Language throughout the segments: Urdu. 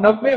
90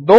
2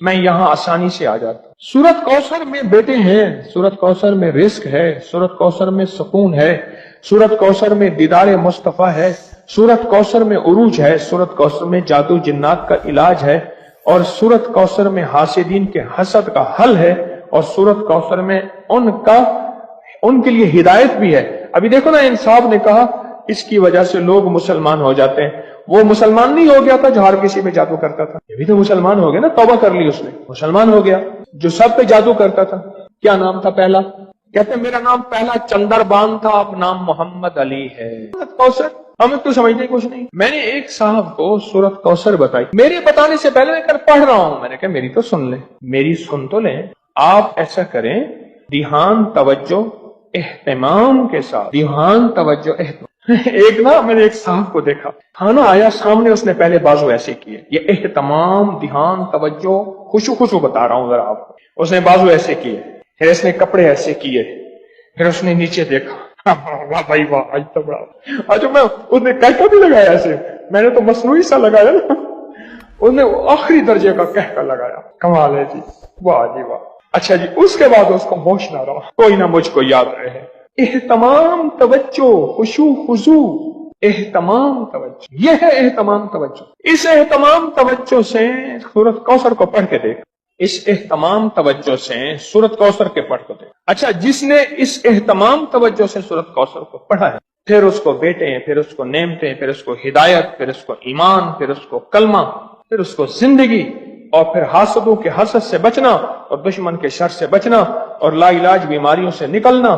میں یہاں آسانی سے آ جاتا ہوں۔ سورت کوثر میں بیٹے ہیں، سورت کوثر میں رزق ہے، سورت کوثر میں سکون ہے، سورت کوثر میں دیدار مصطفیٰ ہے، سورت کوثر میں عروج ہے، سورت کوثر میں جادو جنات کا علاج ہے، اور سورت کوثر میں حاسدین کے حسد کا حل ہے، اور سورت کوثر میں ان کے لیے ہدایت بھی ہے۔ ابھی دیکھو نا، انصاف نے کہا اس کی وجہ سے لوگ مسلمان ہو جاتے ہیں۔ وہ مسلمان نہیں ہو گیا تھا جو ہر کسی پہ جادو کرتا تھا، یہ بھی تو مسلمان ہو گیا نا، توبہ کر لی اس نے، مسلمان ہو گیا۔ جو سب پہ جادو کرتا تھا، کیا نام تھا پہلا؟ کہتے ہیں میرا نام پہلا چندر بان تھا، اب نام محمد علی ہے۔ کوثر ہمیں تو سمجھنے کچھ نہیں۔ میں نے ایک صاحب کو سورت کوثر بتائی، میرے بتانے سے پہلے میں پڑھ رہا ہوں، میں نے کہا میری تو سن لیں، میری سن تو لیں۔ آپ ایسا کریں، دھیان، توجہ، اہتمام کے ساتھ، دھیان، توجہ، اہتمام۔ ایک نا میں نے ایک صاحب کو دیکھا، کھانا آیا سامنے، اس نے پہلے بازو ایسے کیے، یہ اہتمام، دھیان، توجہ، خشوع بتا رہا ہوں ذرا آپ کو۔ اس نے بازو ایسے کیے، پھر اس نے کپڑے ایسے کیے، پھر اس نے نیچے دیکھا، واہ بھائی واہ، آج تو بڑا، آج میں اس نے کہکا بھی لگایا ایسے، میں نے تو مصنوعی سا لگایا نا، اس نے آخری درجے کا کہکا لگایا۔ کمال ہے جی، واہ جی واہ۔ اچھا جی، اس کے بعد اس کو ہوش نہ رہا، کوئی نہ مجھ کو یاد رہے۔ اہتمام، توجہ، خشوع خضوع، اہتمام، توجہ، یہ ہے اہتمام، توجہ۔ اس اہتمام توجہ سے سورت کوثر کو پڑھ کے دیکھ، اس اہتمام توجہ سے سورت کوثر کے پڑھ کے دیکھ۔ اچھا، جس نے اس اہتمام توجہ سے سورت کوثر کو پڑھا ہے، پھر اس کو بیٹے، پھر اس کو نعمتیں، پھر اس کو ہدایت، پھر اس کو ایمان، پھر اس کو کلمہ، پھر اس کو زندگی، اور پھر حاسدوں کے حسد سے بچنا، اور دشمن کے شر سے بچنا، اور لا علاج بیماریوں سے نکلنا،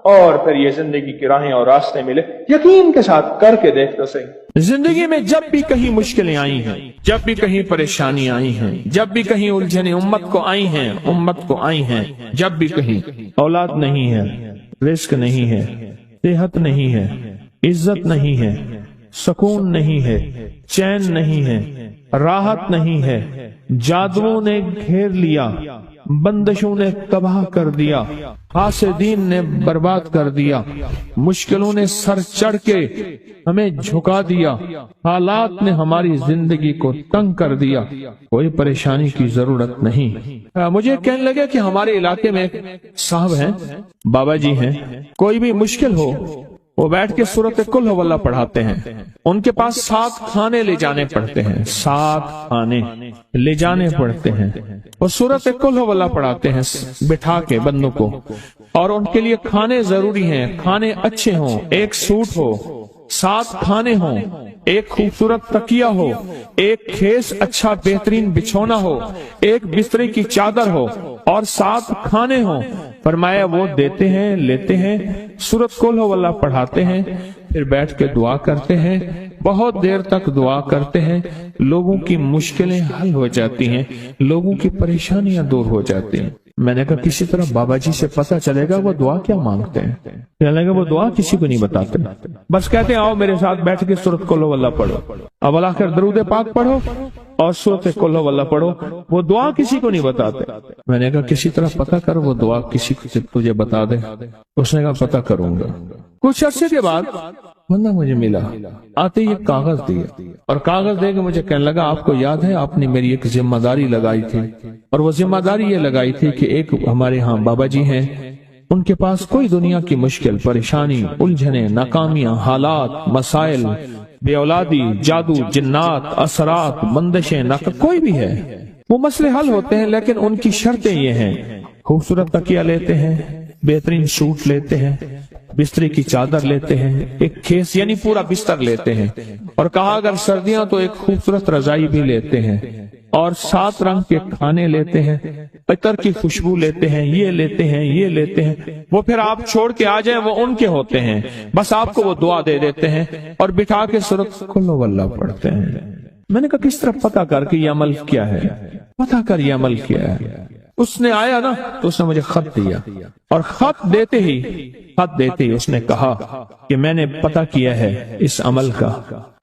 اور پھر یہ زندگی کی راہیں اور راستے ملے۔ یقین کے ساتھ کر کے دیکھ تو صحیح۔ زندگی میں جب بھی کہیں مشکلیں آئی ہیں، جب بھی کہیں پریشانی آئی ہیں، جب بھی کہیں الجھنیں امت کو آئی ہیں، جب بھی کہیں اولاد نہیں ہے، رزق نہیں ہے، صحت نہیں ہے، عزت نہیں ہے، سکون نہیں ہے، چین نہیں ہے، راحت نہیں ہے، جادوؤں نے گھیر لیا، بندشوں نے تباہ کر دیا، حاسدین نے برباد کر دیا، مشکلوں نے سر چڑھ کے ہمیں جھکا دیا، حالات نے ہماری زندگی کو تنگ کر دیا، کوئی پریشانی کی ضرورت نہیں۔ مجھے کہنے لگے کہ ہمارے علاقے میں ایک صاحب ہیں، بابا جی ہیں، کوئی بھی مشکل ہو وہ بیٹھ کے سورت کل ہو اللہ پڑھاتے ہیں۔ ان کے پاس 7 کھانے لے جانے پڑتے ہیں، 7 کھانے لے جانے پڑتے ہیں، وہ سورت کل ہو اللہ پڑھاتے ہیں بٹھا کے بندوں کو، اور ان کے لیے کھانے ضروری ہیں، کھانے اچھے ہوں، ایک سوٹ ہو، 7 کھانے ہوں، ایک خوبصورت تکیہ ہو، ایک کھیس اچھا بہترین بچھونا ہو، ایک بستر کی چادر ہو، اور 7 کھانے ہوں۔ فرمایا وہ دیتے ہیں، لیتے ہیں، سورت کل ہو اللہ پڑھاتے ہیں، پھر بیٹھ کے دعا کرتے ہیں، بہت دیر تک دعا کرتے ہیں، لوگوں کی مشکلیں حل ہو جاتی ہیں، لوگوں کی پریشانیاں دور ہو جاتی ہیں۔ میں نے کہا کسی طرح بابا جی سے پتہ چلے گا وہ دعا کیا مانگتے ہیں۔ چلے گا وہ دعا کسی کو نہیں بتاتے، بس کہتے ہیں آؤ میرے ساتھ بیٹھ کے سورت کل ہو اللہ پڑھو، اب اللہ کر درود پاک پڑھو اور سورت کل ہو اللہ پڑھو، وہ دعا کسی کو نہیں بتاتے۔ میں نے کہا کسی طرح پتہ کر وہ دعا کسی کو تجھے بتا دے۔ اس نے کہا پتہ کروں گا۔ کچھ عرصے کے بعد بندہ مجھے ملا، آتے ہی ایک کاغذ دیا، اور کاغذ دے کے مجھے کہنے لگا آپ کو یاد ہے آپ نے میری ایک ذمہ داری لگائی تھی، اور وہ ذمہ داری یہ لگائی تھی کہ ایک ہمارے ہاں بابا جی ہیں، ان کے پاس کوئی دنیا کی مشکل، پریشانی، الجھنیں، ناکامیاں، حالات، مسائل، بے اولادی، جادو، جنات، اثرات، بندشیں، کوئی بھی ہے، وہ مسئلے حل ہوتے ہیں، لیکن ان کی شرطیں یہ ہیں، خوبصورت تکیہ لیتے ہیں، بہترین سوٹ لیتے ہیں، بستر کی چادر لیتے ہیں، ایک کھیس یعنی پورا بستر لیتے ہیں، اور کہا اگر سردیاں تو ایک خوبصورت رضائی بھی لیتے ہیں، اور 7 رنگ کے کھانے لیتے ہیں، عطر کی خوشبو لیتے ہیں، یہ لیتے ہیں، یہ لیتے ہیں، وہ پھر آپ چھوڑ کے آ جائیں وہ ان کے ہوتے ہیں، بس آپ کو وہ دعا دے دیتے ہیں اور بٹھا کے سورت کل ہو اللہ پڑھتے ہیں۔ میں نے کہا کس طرح پتہ کر کے یہ عمل کیا ہے، پتہ کر یہ عمل کیا ہے۔ اس نے آیا نا تو اس نے مجھے خط دیا، اور خط دیتے ہی اس نے کہا کہ میں نے پتہ کیا ہے اس عمل کا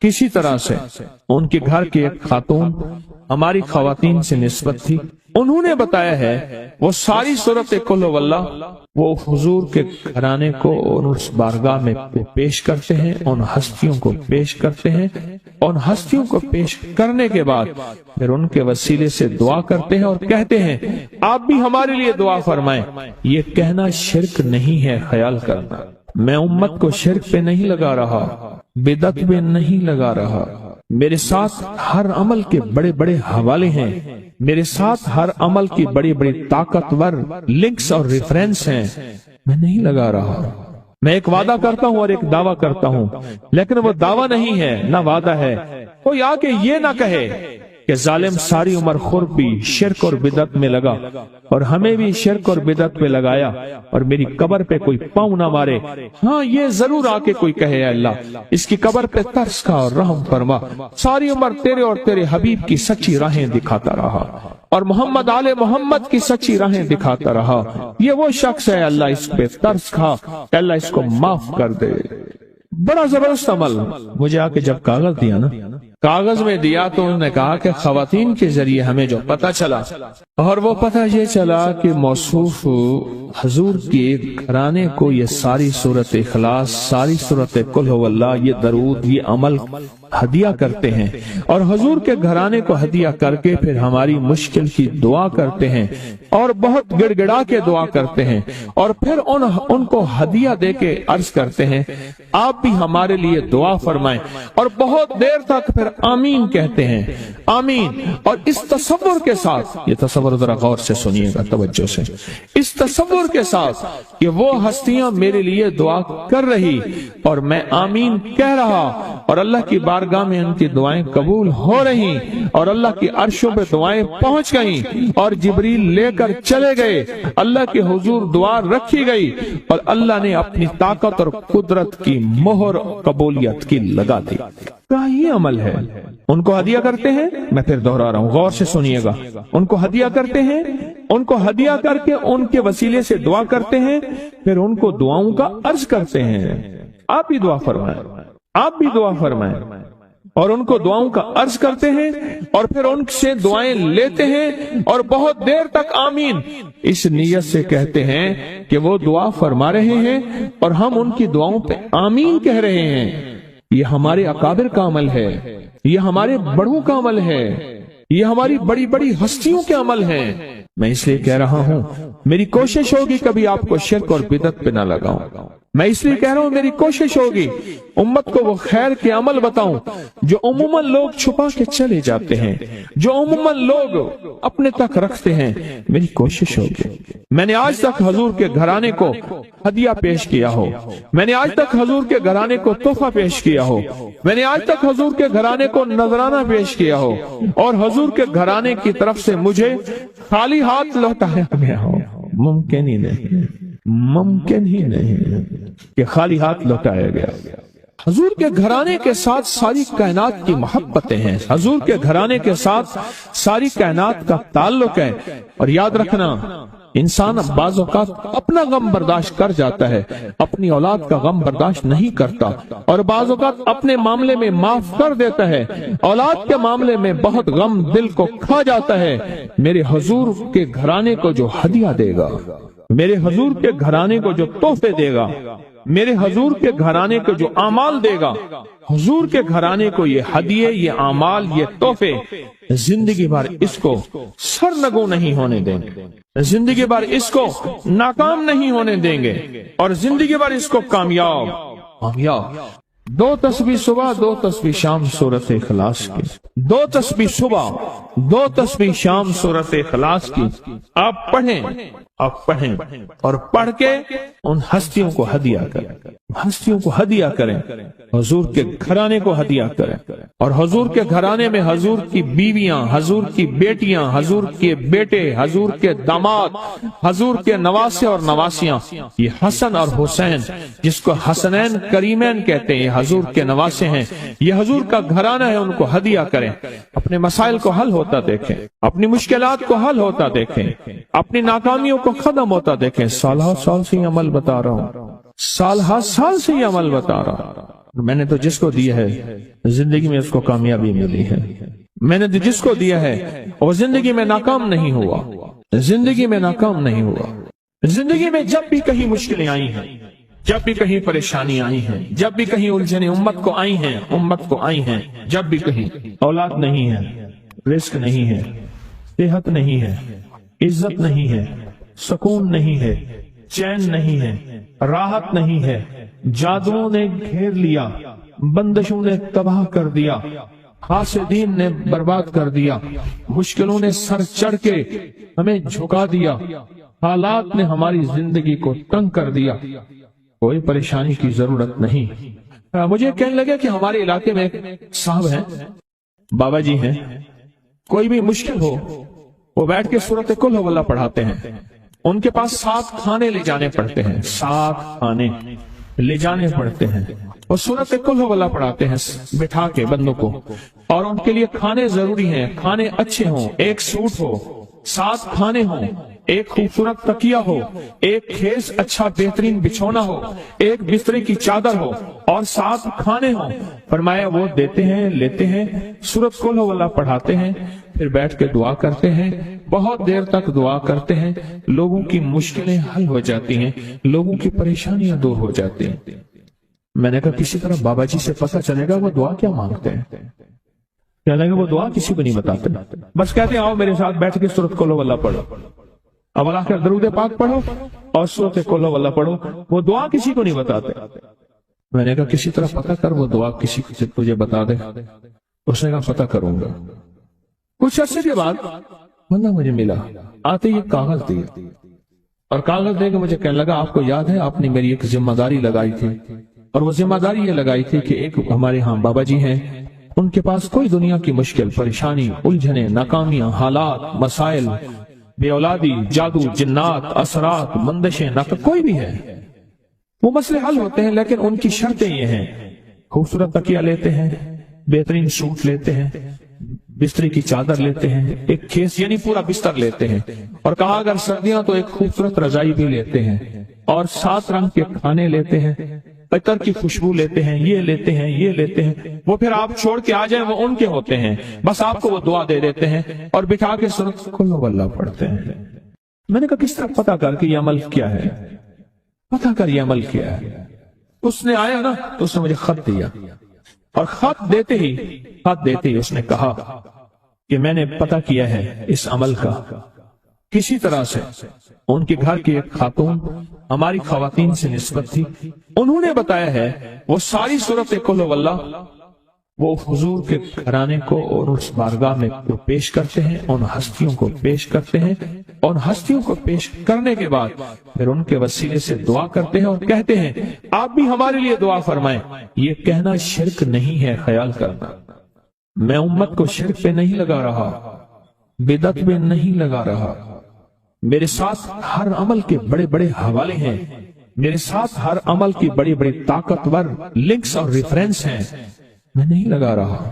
کسی طرح سے۔ ان کے گھر کی ایک خاتون ہماری خواتین سے نسبت تھی، انہوں نے بتایا ہے وہ ساری صورت قل هو اللہ وہ حضور کے گھرانے کو اس بارگاہ میں پیش کرتے ہیں، ان ہستیوں کو پیش کرتے ہیں، ان ہستیوں کو پیش کرنے کے بعد پھر ان کے وسیلے سے دعا کرتے ہیں اور کہتے ہیں آپ بھی ہمارے لیے دعا فرمائیں۔ یہ کہنا شرک نہیں ہے، خیال کرنا میں امت کو شرک پہ نہیں لگا رہا، بدعت پہ نہیں لگا رہا، میرے ساتھ ہر عمل کے بڑے بڑے حوالے ہیں، میرے ساتھ ہر عمل کی بڑی بڑی طاقتور لنکس اور ریفرنس ہیں، میں نہیں لگا رہا۔ میں ایک وعدہ کرتا ہوں اور ایک دعویٰ کرتا ہوں، لیکن وہ دعویٰ نہیں ہے نہ وعدہ ہے۔ کوئی آ کے یہ نہ کہے کہ ظالم ساری عمر خور بھی شرک اور بدعت میں لگا اور ہمیں بھی شرک اور بدعت پہ لگایا اور میری قبر پہ کوئی پاؤں نہ مارے۔ ہاں یہ ضرور آ کے کوئی کہے اے اللہ اس کی قبر پہ ترس کھا اور رحم فرما، ساری عمر تیرے اور تیرے حبیب کی سچی راہیں دکھاتا رہا اور محمد آل محمد کی سچی راہیں دکھاتا رہا، یہ وہ شخص ہے اللہ اس پہ ترس کھا، اللہ اس کو معاف کر دے۔ بڑا زبردست عمل۔ مجھے آ کے جب کاغذ دیا نا، کاغذ میں دیا تو انہوں نے کہا کہ خواتین کے ذریعے ہمیں جو پتہ چلا، اور وہ پتہ یہ چلا کہ موصوف حضور کے گھرانے کو یہ ساری صورت اخلاص، ساری صورت قل هو اللہ، یہ درود، یہ عمل ہدیہ کرتے ہیں اور حضور کے گھرانے کو ہدیہ کر کے پھر ہماری مشکل کی دعا کرتے ہیں اور بہت گڑ گڑا کے دعا کرتے ہیں اور پھر ان کو ہدیہ دے کے عرض کرتے ہیں آپ بھی ہمارے لیے دعا فرمائیں، اور بہت دیر تک پھر آمین کہتے ہیں، آمین۔ اور اس تصور کے ساتھ، یہ تصور ذرا غور سے سنیے گا توجہ سے، اس تصور کے ساتھ کہ وہ ہستیاں میرے لیے دعا کر رہی اور میں آمین کہہ رہا اور اللہ کی بارگاہ میں ان کی دعائیں قبول ہو رہی اور اللہ کی عرشوں پہ دعائیں پہنچ گئیں اور جبریل لے کر چلے گئے، اللہ کے حضور دعا رکھی گئی اور اللہ نے اپنی طاقت اور قدرت کی مہر قبولیت کی لگا دی۔ کیا یہ عمل ہے؟ ان کو ہدیہ کرتے ہیں، میں پھر دوہرا رہا ہوں غور سے سنیے گا، ان کو ہدیہ کرتے ہیں، ان کو ہدیہ کر کے ان کے وسیلے سے دعا کرتے ہیں، پھر ان کو دعاؤں کا عرض کرتے ہیں آپ بھی دعا فرمائیں، آپ بھی دعا فرمائیں، اور ان کو دعاؤں کا عرض کرتے ہیں اور پھر ان سے دعائیں لیتے ہیں اور بہت دیر تک آمین اس نیت سے کہتے ہیں کہ وہ دعا فرما رہے ہیں اور ہم ان کی دعاؤں پہ آمین کہہ رہے ہیں۔ یہ ہمارے اکابر کا عمل ہے، یہ ہمارے بڑوں کا عمل ہے، یہ ہماری بڑی بڑی ہستیوں کے عمل ہیں۔ میں اس لیے کہہ رہا ہوں میری کوشش ہوگی کبھی آپ کو شرک اور بدعت پہ نہ لگاؤں، میں اس لیے کہہ رہا ہوں میری کوشش ہوگی امت کو وہ خیر کے عمل بتاؤں جو عموماً لوگ چھپا کے چلے جاتے ہیں، جو عموماً لوگ اپنے تک رکھتے ہیں۔ میری کوشش ہوگی میں نے آج تک حضور کے گھرانے کو ہدیہ پیش کیا ہو، میں نے آج تک حضور کے گھرانے کو تحفہ پیش کیا ہو، میں نے آج تک حضور کے گھرانے کو نذرانہ پیش کیا ہو اور حضور کے گھرانے کی طرف سے مجھے خالی ہاتھ لوٹایا گیا ہو۔ ممکن ہی نہیں، ممکن ہی نہیں کہ خالی ہاتھ لوٹایا گیا۔ حضور کے گھرانے کے ساتھ ساری کائنات کی محبتیں ہیں، حضور کے گھرانے کے ساتھ ساری کائنات کا تعلق ہے، اور یاد رکھنا انسان بعض اوقات اپنا غم برداشت کر جاتا ہے، اپنی اولاد کا غم برداشت نہیں کرتا، اور بعض اوقات اپنے معاملے میں معاف کر دیتا ہے، اولاد کے معاملے میں بہت غم دل کو کھا جاتا ہے۔ میرے حضور کے گھرانے کو جو ہدیہ دے گا، میرے حضور کے گھرانے کو جو تحفے دے گا، میرے حضور کے گھرانے کو جو اعمال دے گا، حضور کے گھرانے کو یہ ہدیے، یہ اعمال، یہ تحفے زندگی بھر اس کو سرنگوں نہیں ہونے دیں گے، زندگی بھر اس کو ناکام نہیں ہونے دیں گے، اور زندگی بھر اس کو کامیاب۔ دو تسبیح صبح، دو تسبیح شام سورت اخلاص کی، دو تسبیح صبح، دو تسبیح شام سورت اخلاص کی آپ پڑھیں، آپ پڑھیں اور پڑھ کے ان ہستیوں کو ہدیہ کریں، ہستیوں کو ہدیہ کریں، حضور کے گھرانے کو ہدیہ کریں، اور حضور کے گھرانے میں حضور کی بیویاں، حضور کی بیٹیاں، حضور کے بیٹے، حضور کے داماد، حضور کے نواسے اور نواسیاں، یہ حسن اور حسین جس کو حسنین کریمین کہتے ہیں، یہ حضور کے نواسے ہیں، یہ حضور کا گھرانہ ہے، ان کو ہدیہ کریں، اپنے مسائل کو حل ہو ہوتا دیکھیں، اپنی مشکلات کو حل ہوتا دیکھیں، اپنی ناکامیوں کو ختم ہوتا دیکھیں. سالہ سال سے یہ عمل بتا رہا ہوں، سالہ سال سے یہ عمل بتا رہا ہوں. میں نے تو جس کو دیا ہے زندگی میں اس کو کامیابی ملی ہے. میں نے تو جس کو دیا ہے اور زندگی میں ناکام نہیں ہوا، زندگی میں ناکام نہیں ہوا. زندگی میں جب بھی کہیں مشکلیں آئی ہیں، جب بھی کہیں پریشانی آئی ہیں، جب بھی کہیں الجھنیں امت کو آئی ہیں، جب بھی کہیں اولاد نہیں ہے، رزق نہیں ہے، صحت نہیں ہے، عزت نہیں ہے، سکون نہیں ہے، چین نہیں ہے، راحت نہیں ہے، جادوؤں نے گھیر لیا، بندشوں نے تباہ کر دیا، حاسدین نے برباد کر دیا، مشکلوں نے سر چڑھ کے ہمیں جھکا دیا، حالات نے ہماری زندگی کو تنگ کر دیا. کوئی پریشانی کی ضرورت نہیں. مجھے کہنے لگے کہ ہمارے علاقے میں ایک صاحب ہیں، بابا جی ہیں، کوئی بھی مشکل ہو وہ بیٹھ کے سورۃ قل ہو اللہ پڑھاتے ہیں. ان کے پاس 7 کھانے لے جانے پڑتے ہیں، 7 کھانے لے جانے پڑتے ہیں، اور سورۃ قل ہو اللہ پڑھاتے ہیں بٹھا کے بندوں کو. اور ان کے لیے کھانے ضروری ہیں، کھانے اچھے ہوں، ایک سوٹ ہو، 7 کھانے ہوں، ایک خوبصورت تکیہ ہو، ایک خیز اچھا بہترین بچھونا ہو، ایک بسترے کی چادر ہو، اور 7 کھانے ہوں. فرمایا وہ دیتے ہیں، لیتے ہیں، سورۃ قل ہو اللہ پڑھاتے ہیں، پھر بیٹھ کے دعا کرتے ہیں، بہت دیر تک دعا کرتے ہیں، لوگوں کی مشکلیں حل ہو جاتی ہیں، لوگوں کی پریشانیاں دور ہو جاتی ہیں. میں نے کہا کسی طرح بابا جی سے پتہ چلے گا وہ دعا کیا مانگتے ہیں. کہنے لگے وہ دعا کسی کو نہیں بتاتے، بس کہتے ہیں آؤ میرے ساتھ بیٹھ کے سورۃ قل ہو اللہ پڑھو، اب اللہ کے درود پاک پڑھو اور سورۃ قل ہو اللہ پڑھو. وہ دعا کسی کو نہیں بتاتے. میں نے کہا کسی طرح پتہ کر وہ دعا کسی کو تجھے بتا دے. اس نے کہا پتہ کروں گا. کچھ عرصے کے بعد بندہ مجھے ملا، آتے یہ کاغذ دیا، اور کاغذ دے کے مجھے کہنے لگا آپ کو یاد ہے آپ نے میری ایک ذمہ داری لگائی تھی، اور وہ ذمہ داری یہ لگائی تھی کہ ایک ہمارے ہاں بابا جی ہیں، ان کے پاس کوئی دنیا کی مشکل، پریشانی، الجھنیں، ناکامیاں، حالات، مسائل، بے اولادی، جادو، جنات، اثرات، بندشیں، کوئی بھی ہے، وہ مسئلے حل ہوتے ہیں. لیکن ان کی شرطیں یہ ہیں، خوبصورت تکیہ لیتے ہیں، بہترین سوٹ لیتے ہیں، بستر کی چادر لیتے ہیں، ایک کھیس یعنی پورا بستر لیتے ہیں، اور کہا اگر سردیاں تو ایک خوبصورت رضائی بھی لیتے ہیں، اور 7 رنگ کے کھانے لیتے ہیں، عطر کی خوشبو لیتے ہیں، یہ لیتے ہیں، یہ لیتے ہیں. وہ پھر آپ چھوڑ کے آ جائیں وہ ان کے ہوتے ہیں، بس آپ کو وہ دعا دے دیتے ہیں اور بٹھا کے سورۃ قل ہو اللہ پڑھتے ہیں. میں نے کہا کس طرح پتہ کر کہ یہ عمل کیا ہے، پتہ کر یہ عمل کیا ہے. اس نے آیا نا تو اس نے مجھے خط دیا، اور خط دیتے ہی اس نے کہا کہ میں نے پتہ کیا ہے اس عمل کا. کسی طرح سے ان کے گھر کی ایک خاتون ہماری خواتین سے نسبت تھی، انہوں نے بتایا ہے وہ ساری سورۃ قل ہو اللہ وہ حضور کے گھرانے کو اور اس بارگاہ میں پیش کرتے ہیں، ان ہستیوں کو پیش کرتے ہیں، اور ہستیوں کو پیش کرنے کے بعد پھر ان کے وسیلے سے دعا کرتے ہیں اور کہتے ہیں آپ بھی ہمارے لیے دعا فرمائیں. یہ کہنا شرک نہیں ہے، خیال کرنا. میں امت کو شرک پہ نہیں لگا رہا، بدعت میں نہیں لگا رہا. میرے ساتھ ہر عمل کے بڑے بڑے حوالے ہیں، میرے ساتھ ہر عمل کی بڑی بڑی طاقتور لنکس اور ریفرنس ہیں. میں نہیں لگا رہا.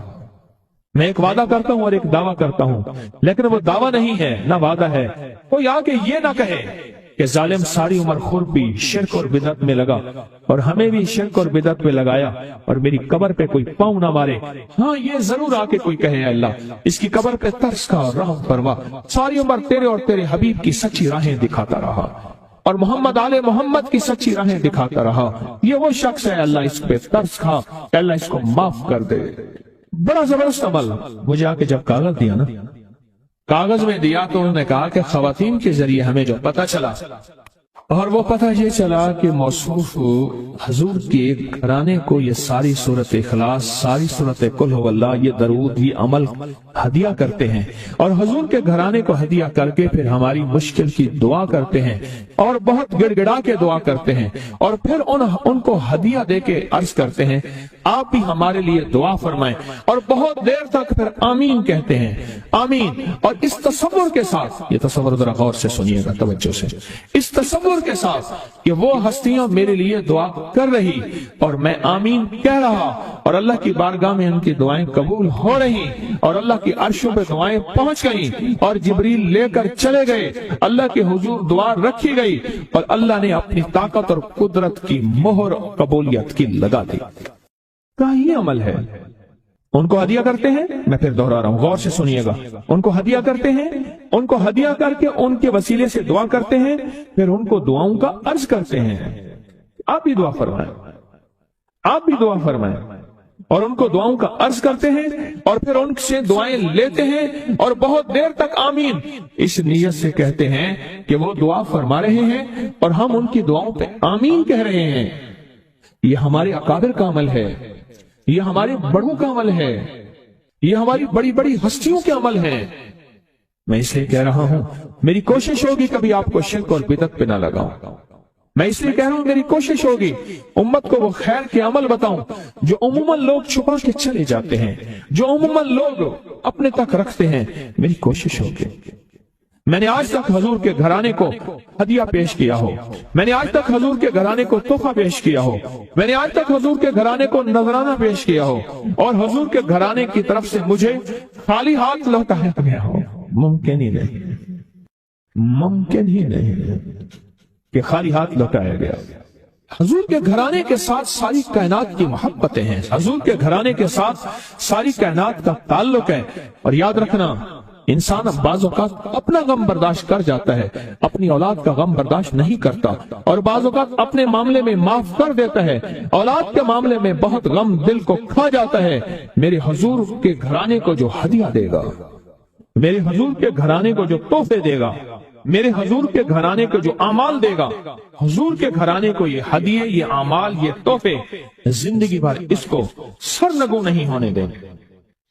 میں ایک وعدہ کرتا ہوں اور ایک دعویٰ کرتا ہوں، لیکن وہ دعویٰ نہیں ہے نہ وعدہ ہے. کوئی آ کے یہ نہ کہے کہ ظالم ساری عمر خربی شرک اور بدعت میں لگا اور ہمیں بھی شرک اور بدعت میں لگایا اور میری قبر پہ کوئی پاؤں نہ مارے. ہاں یہ ضرور آ کے کوئی کہے اللہ اس کی قبر پہ ترس کا اور رحم فرما، ساری عمر تیرے اور تیرے حبیب کی سچی راہیں دکھاتا رہا اور محمد آل محمد کی سچی راہیں دکھاتا رہا. یہ وہ شخص ہے اللہ اس پہ ترس کھا، اللہ اس کو معاف کر دے. بڑا زبردست عمل. مجھے آ کے جب کاغذ دیا نا، کاغذ میں دیا تو انہوں نے کہا کہ خواتین کے ذریعے ہمیں جو پتہ چلا، اور وہ پتہ یہ چلا کہ موصوف حضور کے گھرانے کو یہ ساری سورۃ اخلاص، ساری سورۃ قل ہو اللہ، یہ درود، یہ عمل ہدیہ کرتے ہیں، اور حضور کے گھرانے کو ہدیہ کر کے پھر ہماری مشکل کی دعا کرتے ہیں اور بہت گڑ گڑا کے دعا کرتے ہیں، اور پھر ان کو ہدیہ دے کے عرض کرتے ہیں آپ بھی ہمارے لیے دعا فرمائیں، اور بہت دیر تک پھر آمین کہتے ہیں، آمین. اور اس تصور کے ساتھ، یہ تصور ذرا غور سے سنیے گا توجہ سے، اس تصور تصور کے ساتھ کہ وہ ہستیاں میرے لیے دعا کر رہی اور میں آمین کہہ رہا اور اللہ کی بارگاہ میں ان کی دعائیں قبول ہو رہی اور اللہ کی عرشوں پہ دعائیں پہنچ گئیں اور جبریل لے کر چلے گئے، اللہ کے حضور دعا رکھی گئی اور اللہ نے اپنی طاقت اور قدرت کی مہر قبولیت کی لگا دی۔ کیا یہ عمل ہے؟ ان کو ہدیہ کرتے ہیں، میں پھر دوہرا رہا ہوں، غور سے سنیے گا، ان کو ہدیہ کرتے ہیں، ان کو ہدیہ کر کے ان کے وسیلے سے دعا کرتے ہیں، پھر ان کو دعاؤں کا عرض کرتے ہیں، آپ بھی دعا فرمائیں، آپ بھی دعا فرمائیں، اور ان کو دعاؤں کا عرض کرتے ہیں اور پھر ان سے دعائیں لیتے ہیں اور بہت دیر تک آمین اس نیت سے کہتے ہیں کہ وہ دعا فرما رہے ہیں اور ہم ان کی دعاؤں پہ آمین کہہ رہے ہیں۔ یہ ہمارے اکابر کا عمل ہے، یہ ہمارے بڑوں کا عمل ہے، یہ ہماری بڑی بڑی ہستیوں کے عمل ہیں۔ میں اس لیے کہہ رہا ہوں میری کوشش ہوگی کبھی آپ کو شرک اور بدعت پہ نہ لگاؤں، میں اس لیے کہہ رہا ہوں میری کوشش ہوگی امت کو وہ خیر کے عمل بتاؤں جو عموماً لوگ چھپا کے چلے جاتے ہیں، جو عموماً لوگ اپنے تک رکھتے ہیں، میری کوشش ہوگی۔ میں نے آج تک حضور کے گھرانے کو ہدیہ پیش کیا ہو، میں نے آج تک حضور کے گھرانے کو تحفہ پیش کیا ہو، میں نے آج تک حضور کے گھرانے کو نذرانہ پیش کیا ہو اور حضور کے گھرانے کی طرف سے مجھے خالی ہاتھ لوٹایا گیا ہو۔ ممکن ہی نہیں، ممکن ہی نہیں کہ خالی ہاتھ لوٹایا گیا۔ حضور کے گھرانے کے ساتھ ساری کائنات کی محبتیں ہیں، حضور کے گھرانے کے ساتھ ساری کائنات کا تعلق ہے، اور یاد رکھنا انسان بعض اوقات اپنا غم برداشت کر جاتا ہے، اپنی اولاد کا غم برداشت نہیں کرتا، اور بعض اوقات اپنے معاملے میں معاف کر دیتا ہے، اولاد کے معاملے میں بہت غم دل کو کھا جاتا ہے۔ میرے حضور کے گھرانے کو جو ہدیہ دے گا، میرے حضور کے گھرانے کو جو تحفے دے گا، میرے حضور کے گھرانے کو جو اعمال دے گا، حضور کے گھرانے کو یہ ہدیے، یہ اعمال، یہ تحفے زندگی بھر اس کو سرنگو نہیں ہونے دیں گے،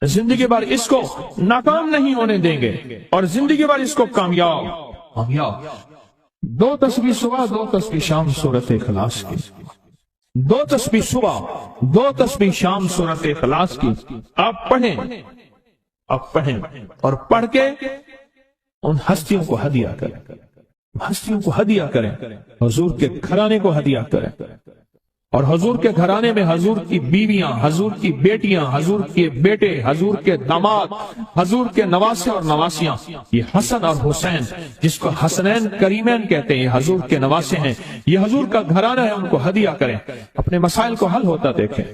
زندگی بھر اس کو ناکام نہیں ہونے دیں گے، اور زندگی بھر اس کو کامیاب۔ 2 تسبیح صبح 2 تسبیح شام سورۃ اخلاص کی، 2 تسبیح صبح 2 تسبیح شام سورۃ اخلاص کی آپ پڑھیں، آپ پڑھیں اور پڑھ کے ان ہستیوں کو ہدیہ کریں، ہستیوں کو ہدیہ کریں، حضور کے گھرانے کو ہدیہ کریں، اور حضور کے گھرانے میں حضور کی بیویاں، حضور کی بیٹیاں، حضور کے بیٹے، حضور کے داماد، حضور کے نواسے اور نواسیاں، یہ حسن اور حسین جس کو حسنین کریمین کہتے ہیں، یہ حضور کے نواسے ہیں، یہ حضور کا گھرانہ ہے، ان کو ہدیہ کریں، اپنے مسائل کو حل ہوتا دیکھیں۔